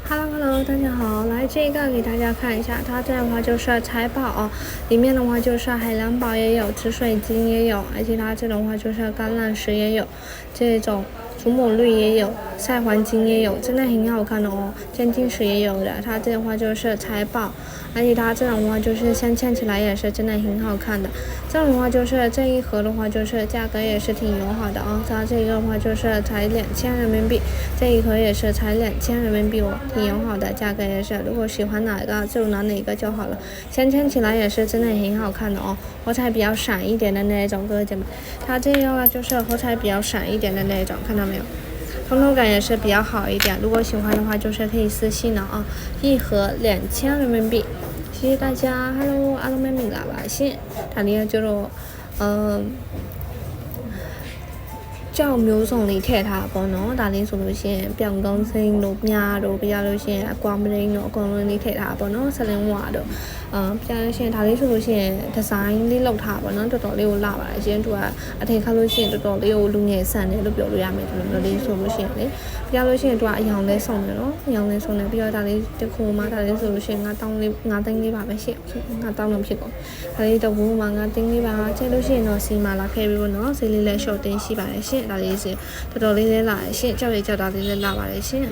Hello，大家好，来这个给大家看一下，它这样的话就是财宝哦，里面的话就是海蓝宝也有，紫水晶也有，而且它这种话就是橄榄石也有，这种祖母绿也有，赛黄金也有，真的很好看的哦，尖晶石也有的，它这的话就是财宝，而且它这种的话就是镶嵌起来也是真的很好看的，这种的话就是这一盒的话就是价格也是挺友好的哦，它这个的话就是才2000人民币，这一盒也是才2000人民币哦，挺友好的，价格也是，如果喜欢哪个就拿哪个就好了，镶嵌起来也是真的很好看的哦，火彩比较闪一点的那种，哥姐们，它这个话就是火彩比较闪一点的那种，看到没有？通透感也是比较好一点，如果喜欢的话就是可以私信了啊，一盒2000人民币，谢谢大家 ，Hello， အားလုံးပဲမင်္ဂလာပါရှင်，ဒါလေးကကျတော့ကြောက်မျိုးစုံလေးထည့်ထားပါတော့ဒါလေးဆိုလို့ရှိရင်ပြောင်ကုန်းစိမ်းတို့မြားတို့ပြရလို့ရှိရင်အကွာမရင်းတို့အကုန်လုံးလေးထည့်ထားပါတော့ဆလင်းဝါတို့ပြရလို့ရှိရင်ဒါလေးဆိုလို့ရှိရင်ဒီဇိုင်းလေးလောက်ထားပါတော့တော်တော်လေးကိုလာပါတယ်ရှင်သူကအထင်ခါလို့ရှိရင်တော်တော်လေးကိုလူငယ်ဆန်တယ်လို့ပြောလို့ရမယ်ဒီလိုမျိုးလေးဆိုလို့ရှိရင်လေပြရလို့ရှိရင်သူကအယောင်လေးစုံတယ်နော်အယောင်လေးစုံတယ်ပြီးတော့ဒါလေးတစ်ခုမှဒါလေးဆိုလို့ရှိရင်9သိန်းလေးပါပဲရှင်9,000လုံးဖြစ်ကုန်ဒါလေးတစ်ခုမှ9သိန်းလေးပါချိန်လို့ရှိရင်တော့စီမာလာခဲ့ပြီးတော့နော်ဈေးလေးလည်း short တင်းရှိပါတယ်ရှင်ဒါလေးစီတော်တော်လေးလေးလာရှင်ကြောက်ရကြောက်တာလေးလေးလာပါတယ်ရှင်